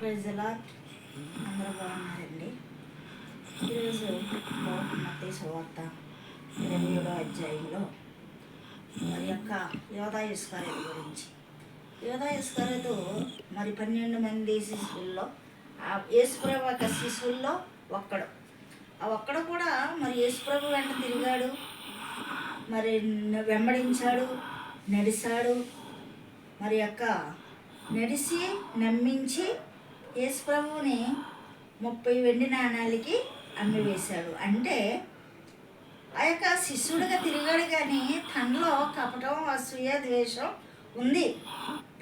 Praise lord. అందరూ బాగున్నారండి. ఈరోజు మత్తయి సువార్త 27వ అధ్యాయంలో మరి యొక్క యోధా ఇస్కరియోతు గురించి. యోధా ఇస్కరియోతు మరి 12 మంది శిష్యుల్లో యేసుప్రభు యొక్క శిష్యుల్లో ఒక్కడు కూడా మరి యేసుప్రభు వెంట తిరిగాడు, మరి వెంబడించాడు, నడిచాడు. మరి యొక్క నడిచి నమ్మించి యేసుప్రభువుని 30 వెండి నాణాలకి అమ్మివేశాడు. అంటే ఆ యొక్క శిష్యుడిగా తిరిగాడు, కానీ తనలో కపటం, అసూయ, ద్వేషం ఉంది.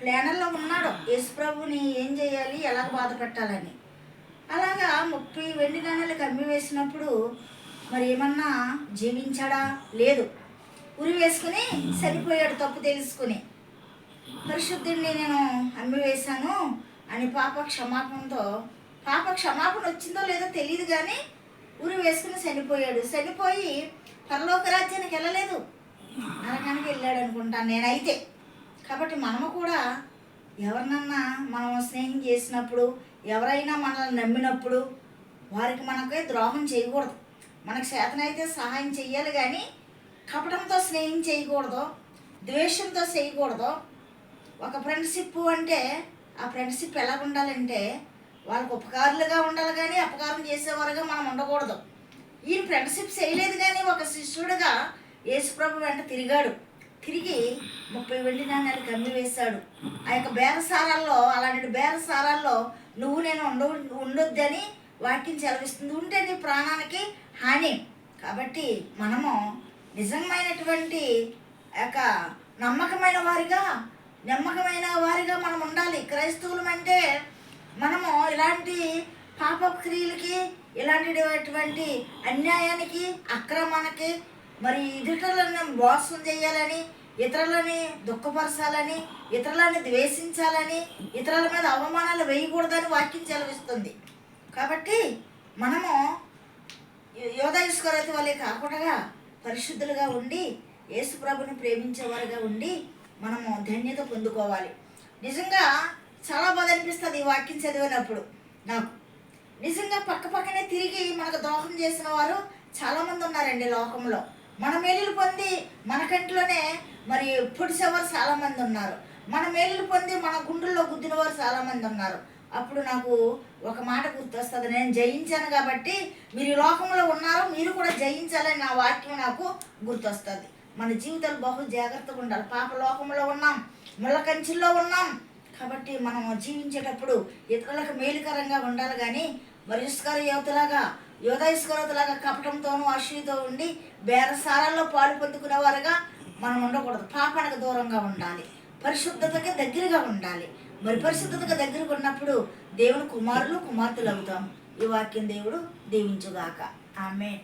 ప్లానల్లో ఉన్నాడు యేసుప్రభుని ఏం చేయాలి, ఎలా బాధ పెట్టాలని. అలాగా 30 వెండి నాణాలకు అమ్మివేసినప్పుడు మరి ఏమన్నా జీవించాడా? లేదు. ఉరి వేసుకుని చనిపోయాడు తప్పు తెలుసుకుని. పరిశుద్ధుడిని నేను అమ్మివేశాను అని పాప క్షమాపణ వచ్చిందో లేదో తెలియదు, కానీ ఉరి వేసుకుని చనిపోయాడు. చనిపోయి పరలోక రాజ్యానికి వెళ్ళలేదు, నరకానికి వెళ్ళాడు అనుకుంటాను నేనైతే. కాబట్టి మనము కూడా ఎవరినన్నా మనం స్నేహం చేసినప్పుడు, ఎవరైనా మనల్ని నమ్మినప్పుడు వారికి మనకే ద్రోహం చేయకూడదు. మనకు చేతనైతే సహాయం చెయ్యాలి, కానీ కపటంతో స్నేహం చేయకూడదు, ద్వేషంతో చేయకూడదు. ఒక ఫ్రెండ్షిప్ అంటే ఆ ఫ్రెండ్షిప్ ఎలా ఉండాలంటే వాళ్ళకు ఉపకారులుగా ఉండాలి, కానీ అపకారం చేసేవారుగా మనం ఉండకూడదు. ఈయన ఫ్రెండ్షిప్ చేయలేదు, కానీ ఒక శిష్యుడిగా యేసుప్రభు వెంట తిరిగాడు. తిరిగి 30 వెండి నాణాలకు అమ్మివేశాడు. ఆ యొక్క బేరసారాల్లో, అలాంటి బేరసారాల్లో నువ్వు నేను ఉండొద్దని వాక్యం సెలవిస్తుంది. ఉంటే నీ ప్రాణానికి హాని. కాబట్టి మనము నిజమైనటువంటి యొక్క నమ్మకమైన వారిగా మనం ఉండాలి. క్రైస్తవులం అంటే మనము ఇలాంటి పాప క్రియలకి, ఇలాంటిటువంటి అన్యాయానికి, అక్రమానికి, మరి ఇతరులను మోసం చేయాలని, ఇతరులని దుఃఖపరచాలని, ఇతరులని ద్వేషించాలని, ఇతరుల మీద అవమానాలు వేయకూడదని వాక్యం సెలవిస్తుంది. కాబట్టి మనము యోధా ఇస్కరియోతు వలె కాకుండా పరిశుద్ధులుగా ఉండి యేసుప్రభుని ప్రేమించేవారుగా ఉండి మనము ధన్యత పొందుకోవాలి. నిజంగా చాలా బాధ అనిపిస్తుంది ఈ వాక్యం చదివినప్పుడు. నాకు నిజంగా పక్కనే తిరిగి మనకు ద్రోహం చేసిన వారు చాలామంది ఉన్నారండి లోకంలో. మన మేలులు పొంది మన కంట్లోనే మరి పొడిసేవారు చాలామంది ఉన్నారు. మన మేలులు పొంది మన గుండెల్లో గుద్దిన వారు చాలామంది ఉన్నారు. అప్పుడు నాకు ఒక మాట గుర్తొస్తుంది, నేను జయించాను కాబట్టి మీరు ఈ లోకంలో ఉన్నారు, మీరు కూడా జయించాలని నా వాక్యం నాకు గుర్తొస్తుంది. మన జీవితాలు బహు జాగ్రత్తగా ఉండాలి. పాప లోకంలో ఉన్నాం, ముళ్ళ కంచెల్లో ఉన్నాం. కాబట్టి మనం జీవించేటప్పుడు ఇతరులకు మేలుకరంగా ఉండాలి, కానీ మరి యోధా ఇస్కరియోతులాగా కపటంతోనూ అసూయతో ఉండి బేరసారాల్లో పాలు పొందుకునేవారుగా మనం ఉండకూడదు. పాపానికి దూరంగా ఉండాలి, పరిశుద్ధతకి దగ్గరగా ఉండాలి. మరి పరిశుద్ధతకు దగ్గరగా ఉన్నప్పుడు దేవుని కుమారులు, కుమార్తెలు అవుతాం. ఈ వాక్యం దేవుడు దీవించుగాక. ఆమేన్.